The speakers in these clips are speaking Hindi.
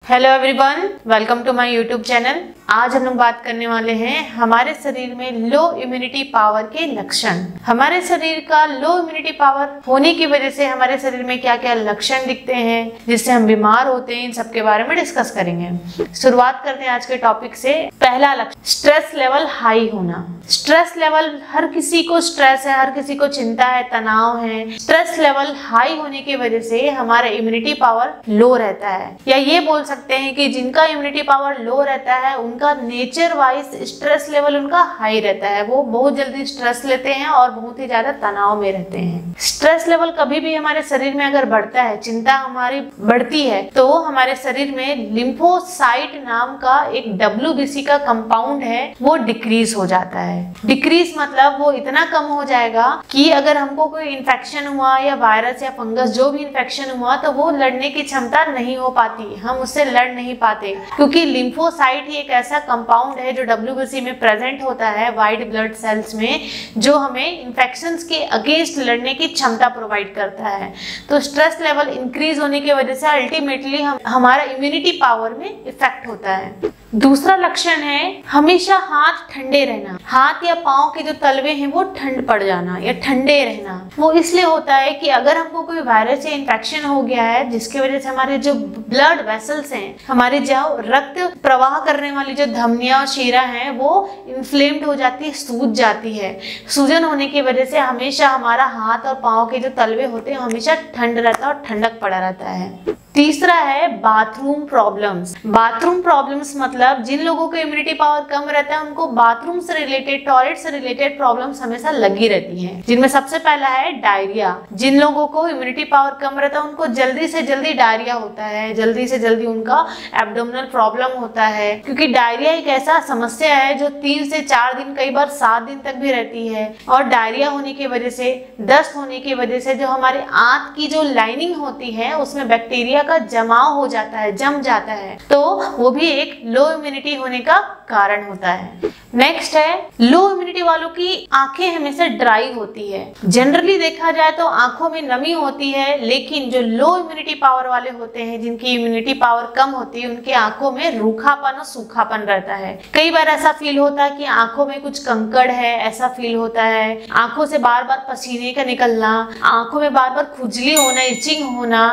Hello everyone, welcome to my YouTube channel. आज हम लोग बात करने वाले हैं हमारे शरीर में लो इम्यूनिटी पावर के लक्षण। हमारे शरीर का लो इम्यूनिटी पावर होने की वजह से हमारे शरीर में क्या क्या लक्षण दिखते हैं जिससे हम बीमार होते हैं, इन सब के बारे में डिस्कस करेंगे। शुरुआत करते हैं आज के टॉपिक से। पहला लक्षण, स्ट्रेस लेवल हाई होना। स्ट्रेस लेवल, हर किसी को स्ट्रेस है, हर किसी को चिंता है, तनाव है। स्ट्रेस लेवल हाई होने की वजह से हमारा इम्यूनिटी पावर लो रहता है, या ये बोल सकते हैं कि जिनका इम्यूनिटी पावर लो रहता है उनका नेचर वाइज स्ट्रेस लेवल उनका हाई रहता है। वो बहुत जल्दी स्ट्रेस लेते हैं और बहुत ही ज्यादा तनाव में रहते हैं। स्ट्रेस लेवल कभी भी हमारे शरीर में अगर बढ़ता है, चिंता हमारी बढ़ती है, तो हमारे शरीर में लिम्फोसाइट नाम का एक WBC का कंपाउंड है वो डिक्रीज हो जाता है। डिक्रीज मतलब वो इतना कम हो जाएगा कि अगर हमको कोई इन्फेक्शन हुआ या वायरस या फंगस जो भी इन्फेक्शन हुआ तो वो लड़ने की क्षमता नहीं हो पाती, हम उससे लड़ नहीं पाते, क्योंकि लिम्फोसाइट ही एक ऐसा कंपाउंड है जो WBC में प्रेजेंट होता है व्हाइट ब्लड सेल्स में, जो हमें इन्फेक्शंस के अगेंस्ट लड़ने की क्षमता प्रोवाइड करता है। तो स्ट्रेस लेवल इंक्रीज होने की वजह से अल्टीमेटली हमारा इम्यूनिटी पावर में इफेक्ट होता है। दूसरा लक्षण है हमेशा हाथ ठंडे रहना। हाथ या पांव के जो तलवे हैं वो ठंड पड़ जाना या ठंडे रहना। वो इसलिए होता है कि अगर हमको कोई वायरस या इन्फेक्शन हो गया है जिसकी वजह से हमारे जो ब्लड वेसल्स हैं, हमारे जो रक्त प्रवाह करने वाली जो धमनियां और शिरा हैं, वो इन्फ्लेम्ड हो जाती है, सूज जाती है। सूजन होने की वजह से हमेशा हमारा हाथ और पांव के जो तलवे होते हैं हमेशा ठंड रहता है और ठंडक पड़ा रहता है। तीसरा है बाथरूम प्रॉब्लम्स। बाथरूम प्रॉब्लम्स मतलब जिन लोगों को इम्यूनिटी पावर कम रहता है उनको बाथरूम से रिलेटेड, टॉयलेट से रिलेटेड प्रॉब्लम्स हमेशा लगी रहती हैं, जिनमें सबसे पहला है डायरिया। जिन लोगों को इम्यूनिटी पावर कम रहता है उनको जल्दी से जल्दी डायरिया होता है, जल्दी से जल्दी उनका एब्डोमिनल प्रॉब्लम होता है, क्योंकि डायरिया एक ऐसा समस्या है जो 3 से 4 दिन, कई बार 7 दिन तक भी रहती है। और डायरिया होने की वजह से, दस्त होने की वजह से जो हमारे आंत की जो लाइनिंग होती है उसमें बैक्टीरिया का जमाव हो जाता है, जम जाता है, तो वो भी एक लो इम्यूनिटी होने का कारण होता है। नेक्स्ट है लो इम्यूनिटी वालों की आंखें हमेशा ड्राई होती है। जनरली देखा जाए तो आंखों में नमी होती है, लेकिन जो लो इम्यूनिटी पावर वाले होते हैं, जिनकी इम्यूनिटी पावर कम होती है, उनके आंखों में रूखापन और सूखापन रहता है। कई बार ऐसा फील होता है कि आंखों में कुछ कंकड़ है, ऐसा फील होता है। आंखों से बार बार पसीने का निकलना, आंखों में बार बार खुजली होना, इचिंग होना,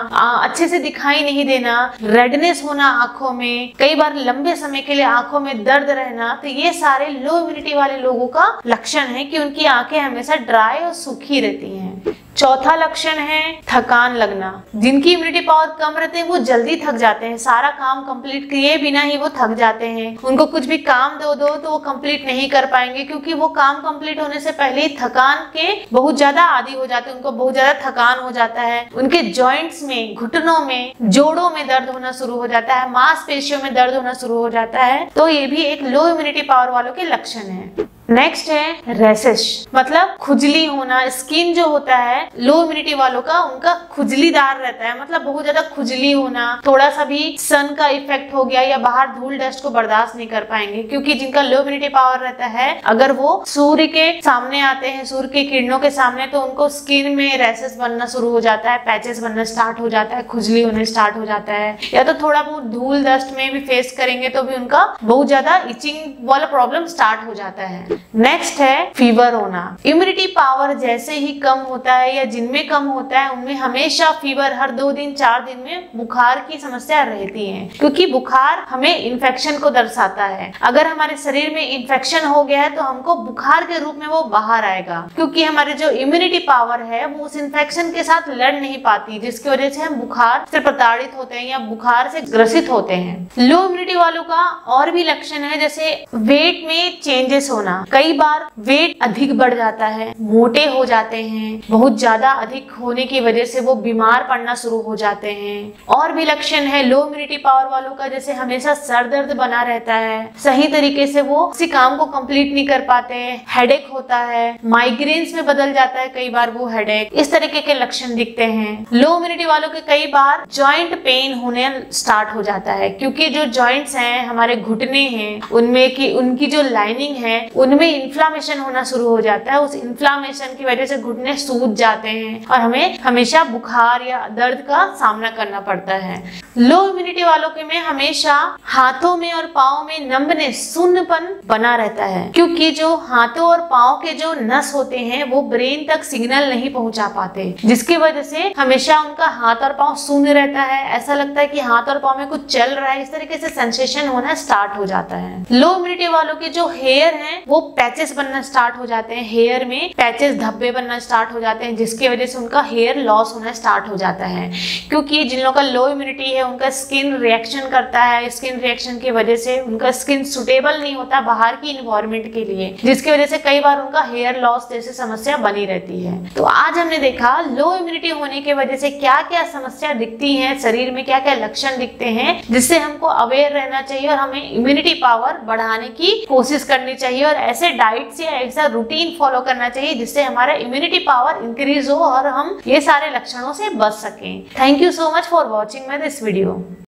अच्छे से दिखाई नहीं देना, रेडनेस होना आंखों में, कई बार लंबे समय के लिए आंखों में दर्द रहना, तो ये सारे लो इम्यूनिटी वाले लोगों का लक्षण है कि उनकी आंखें हमेशा ड्राई और सूखी रहती हैं। चौथा लक्षण है थकान लगना। जिनकी इम्यूनिटी पावर कम रहती है वो जल्दी थक जाते हैं, सारा काम कंप्लीट किए बिना ही वो थक जाते हैं। उनको कुछ भी काम दो तो वो कंप्लीट नहीं कर पाएंगे, क्योंकि वो काम कंप्लीट होने से पहले ही थकान के बहुत ज्यादा आदी हो जाते हैं, उनको बहुत ज्यादा थकान हो जाता है। उनके जॉइंट्स में, घुटनों में, जोड़ों में दर्द होना शुरू हो जाता है, मांसपेशियों में दर्द होना शुरू हो जाता है। तो ये भी एक लो इम्यूनिटी पावर वालों के लक्षण है। नेक्स्ट है रैशेस, मतलब खुजली होना। स्किन जो होता है लो इम्यूनिटी वालों का, उनका खुजलीदार रहता है, मतलब बहुत ज्यादा खुजली होना। थोड़ा सा भी सन का इफेक्ट हो गया या बाहर धूल डस्ट को बर्दाश्त नहीं कर पाएंगे, क्योंकि जिनका लो इम्यूनिटी पावर रहता है, अगर वो सूर्य के सामने आते हैं, सूर्य के किरणों के सामने, तो उनको स्किन में रैशेस बनना शुरू हो जाता है, पैचेस बनना स्टार्ट हो जाता है, खुजली होने स्टार्ट हो जाता है। या तो थोड़ा बहुत धूल डस्ट में भी फेस करेंगे तो भी उनका बहुत ज्यादा इचिंग वाला प्रॉब्लम स्टार्ट हो जाता है। नेक्स्ट है फीवर होना। इम्यूनिटी पावर जैसे ही कम होता है या जिनमें कम होता है उनमें हमेशा फीवर, हर 2 दिन 4 दिन में बुखार की समस्या रहती है, क्योंकि बुखार हमें इन्फेक्शन को दर्शाता है। अगर हमारे शरीर में इन्फेक्शन हो गया है तो हमको बुखार के रूप में वो बाहर आएगा, क्योंकि हमारे जो इम्यूनिटी पावर है वो उस इन्फेक्शन के साथ लड़ नहीं पाती, जिसकी वजह से हम बुखार से प्रताड़ित होते हैं या बुखार से ग्रसित होते हैं। लो इम्यूनिटी वालों का और भी लक्षण है, जैसे वेट में चेंजेस होना। कई बार वेट अधिक बढ़ जाता है, मोटे हो जाते हैं, बहुत ज्यादा अधिक होने की वजह से वो बीमार पड़ना शुरू हो जाते हैं। और भी लक्षण है लो इम्यूनिटी पावर वालों का, जैसे हमेशा सर दर्द बना रहता है, सही तरीके से वो किसी काम को कंप्लीट नहीं कर पाते, हेडेक होता है, माइग्रेन्स में बदल जाता है कई बार वो हेडेक, इस तरीके के लक्षण दिखते हैं। लो इम्यूनिटी वालों के कई बार जॉइंट पेन होने स्टार्ट हो जाता है, क्योंकि जो जॉइंट्स हैं, हमारे घुटने हैं, उनमें की उनकी जो लाइनिंग है उनमें उनमें इन्फ्लामेशन होना शुरू हो जाता है। उस इन्फ्लामेशन की वजह से घुटने सूज जाते हैं और हमें हमेशा बुखार या दर्द का सामना करना पड़ता है। लो इम्यूनिटी वालों के में हमेशा हाथों में और पाँव में नंबनेस, शून्यपन बना रहता है, क्योंकि जो हाथों और पाँव के जो नस होते हैं वो ब्रेन तक सिग्नल नहीं पहुंचा पाते, जिसकी वजह से हमेशा उनका हाथ और पाँव शून्य रहता है। ऐसा लगता है कि हाथ और पाँव में कुछ चल रहा है, इस तरीके से सेंसेशन होना स्टार्ट हो जाता है। लो इम्यूनिटी वालों के जो हेयर हैं वो पैचेस बनना स्टार्ट हो जाते हैं, हेयर में पैचेस, धब्बे बनना स्टार्ट हो जाते हैं, जिसकी वजह से उनका हेयर लॉस होना स्टार्ट हो जाता है। क्योंकि जिन लोगों का लो इम्यूनिटी है उनका स्किन रिएक्शन करता है, स्किन रिएक्शन की वजह से उनका स्किन सुटेबल नहीं होता बाहर की इन्वायरमेंट के लिए, जिसकी वजह से कई बार उनका हेयर लॉस जैसी समस्या बनी रहती है। तो आज हमने देखा लो इम्यूनिटी होने की वजह से क्या क्या समस्या दिखती है, शरीर में क्या क्या लक्षण दिखते हैं, जिससे हमको अवेयर रहना चाहिए और हमें इम्यूनिटी पावर बढ़ाने की कोशिश करनी चाहिए और ऐसे डाइट या ऐसा रूटीन फॉलो करना चाहिए जिससे हमारा इम्यूनिटी पावर इंक्रीज हो और हम ये सारे लक्षणों से बच सकें। Thank you so much for watching my this video.